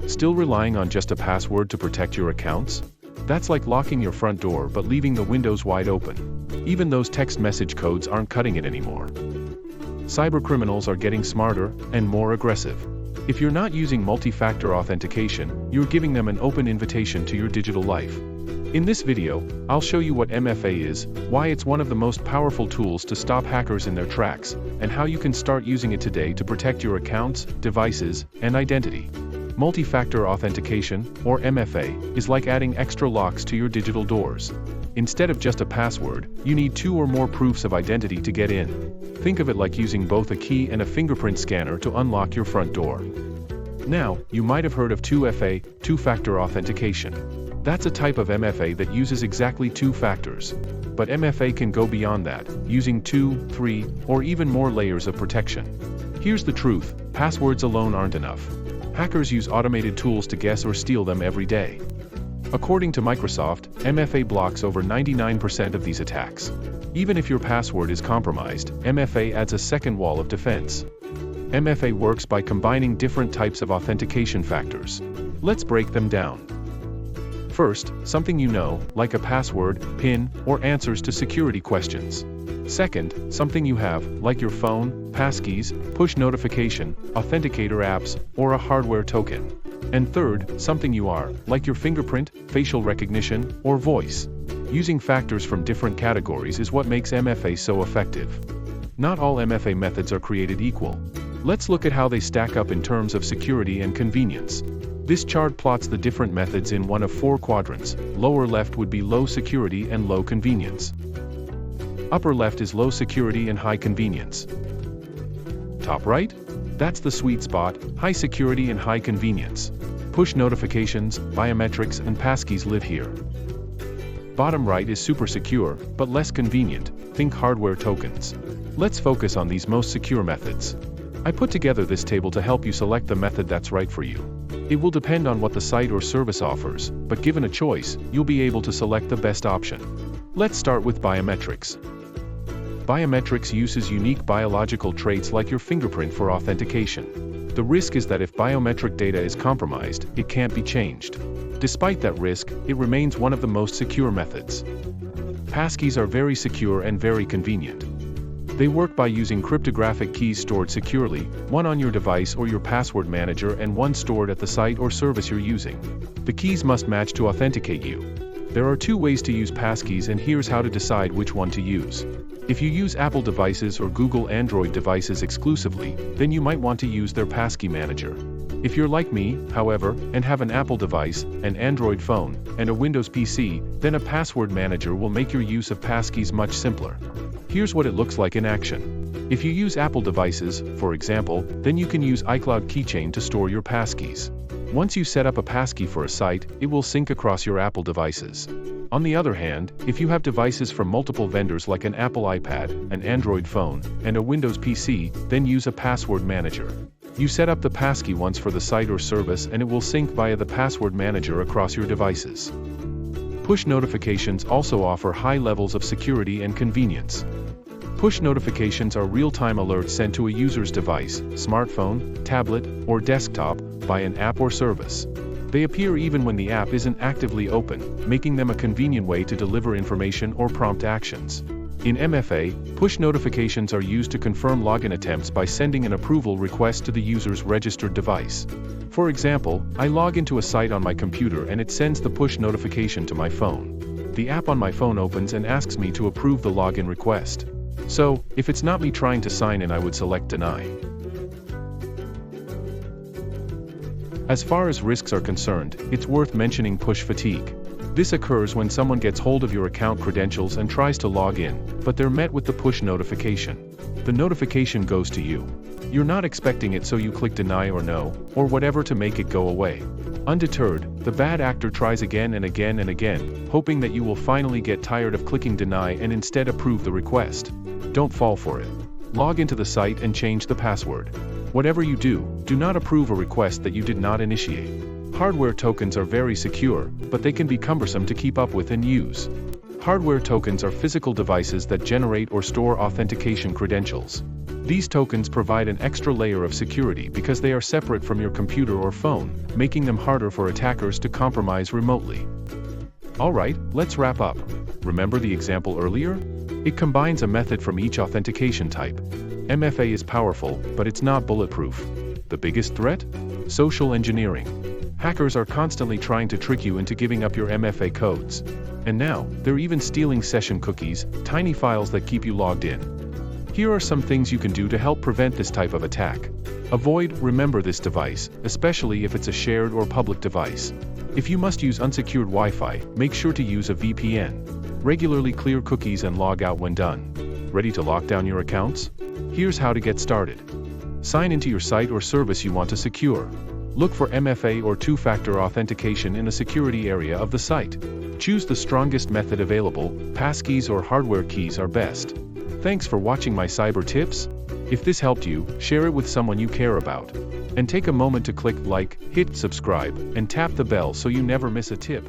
Still relying on just a password to protect your accounts? That's like locking your front door but leaving the windows wide open. Even those text message codes aren't cutting it anymore. Cybercriminals are getting smarter and more aggressive. If you're not using multi-factor authentication, you're giving them an open invitation to your digital life. In this video, I'll show you what MFA is, why it's one of the most powerful tools to stop hackers in their tracks, and how you can start using it today to protect your accounts, devices, and identity. Multi-factor authentication, or MFA, is like adding extra locks to your digital doors. Instead of just a password, you need 2 or more proofs of identity to get in. Think of it like using both a key and a fingerprint scanner to unlock your front door. Now, you might have heard of 2FA, two-factor authentication. That's a type of MFA that uses exactly 2 factors. But MFA can go beyond that, using 2, 3, or even more layers of protection. Here's the truth: passwords alone aren't enough. Hackers use automated tools to guess or steal them every day. According to Microsoft, MFA blocks over 99% of these attacks. Even if your password is compromised, MFA adds a second wall of defense. MFA works by combining different types of authentication factors. Let's break them down. First, something you know, like a password, PIN, or answers to security questions. Second, something you have, like your phone, passkeys, push notification, authenticator apps, or a hardware token. And third, something you are, like your fingerprint, facial recognition, or voice. Using factors from different categories is what makes MFA so effective. Not all MFA methods are created equal. Let's look at how they stack up in terms of security and convenience. This chart plots the different methods in one of 4 quadrants. Lower left would be low security and low convenience. Upper left is low security and high convenience. Top right? That's the sweet spot, high security and high convenience. Push notifications, biometrics, and passkeys live here. Bottom right is super secure, but less convenient. Think hardware tokens. Let's focus on these most secure methods. I put together this table to help you select the method that's right for you. It will depend on what the site or service offers, but given a choice, you'll be able to select the best option. Let's start with biometrics. Biometrics uses unique biological traits like your fingerprint for authentication. The risk is that if biometric data is compromised, it can't be changed. Despite that risk, it remains one of the most secure methods. Passkeys are very secure and very convenient. They work by using cryptographic keys stored securely, one on your device or your password manager and one stored at the site or service you're using. The keys must match to authenticate you. There are 2 ways to use passkeys, and here's how to decide which one to use. If you use Apple devices or Google Android devices exclusively, then you might want to use their passkey manager. If you're like me, however, and have an Apple device, an Android phone, and a Windows PC, then a password manager will make your use of passkeys much simpler. Here's what it looks like in action. If you use Apple devices, for example, then you can use iCloud Keychain to store your passkeys. Once you set up a passkey for a site, it will sync across your Apple devices. On the other hand, if you have devices from multiple vendors like an Apple iPad, an Android phone, and a Windows PC, then use a password manager. You set up the passkey once for the site or service and it will sync via the password manager across your devices. Push notifications also offer high levels of security and convenience. Push notifications are real-time alerts sent to a user's device, smartphone, tablet, or desktop, by an app or service. They appear even when the app isn't actively open, making them a convenient way to deliver information or prompt actions. In MFA, push notifications are used to confirm login attempts by sending an approval request to the user's registered device. For example, I log into a site on my computer and it sends the push notification to my phone. The app on my phone opens and asks me to approve the login request. So, if it's not me trying to sign in, I would select deny. As far as risks are concerned, it's worth mentioning push fatigue. This occurs when someone gets hold of your account credentials and tries to log in, but they're met with the push notification. The notification goes to you. You're not expecting it, so you click deny or no, or whatever to make it go away. Undeterred, the bad actor tries again and again and again, hoping that you will finally get tired of clicking deny and instead approve the request. Don't fall for it. Log into the site and change the password. Whatever you do, do not approve a request that you did not initiate. Hardware tokens are very secure, but they can be cumbersome to keep up with and use. Hardware tokens are physical devices that generate or store authentication credentials. These tokens provide an extra layer of security because they are separate from your computer or phone, making them harder for attackers to compromise remotely. Alright, let's wrap up. Remember the example earlier? It combines a method from each authentication type. MFA is powerful, but it's not bulletproof. The biggest threat? Social engineering. Hackers are constantly trying to trick you into giving up your MFA codes. And now, they're even stealing session cookies, tiny files that keep you logged in. Here are some things you can do to help prevent this type of attack. Remember this device, especially if it's a shared or public device. If you must use unsecured Wi-Fi, make sure to use a VPN. Regularly clear cookies and log out when done. Ready to lock down your accounts? Here's how to get started. Sign into your site or service you want to secure. Look for MFA or two-factor authentication in the security area of the site. Choose the strongest method available, passkeys or hardware keys are best. Thanks for watching my cyber tips. If this helped you, share it with someone you care about. And take a moment to click like, hit subscribe, and tap the bell so you never miss a tip.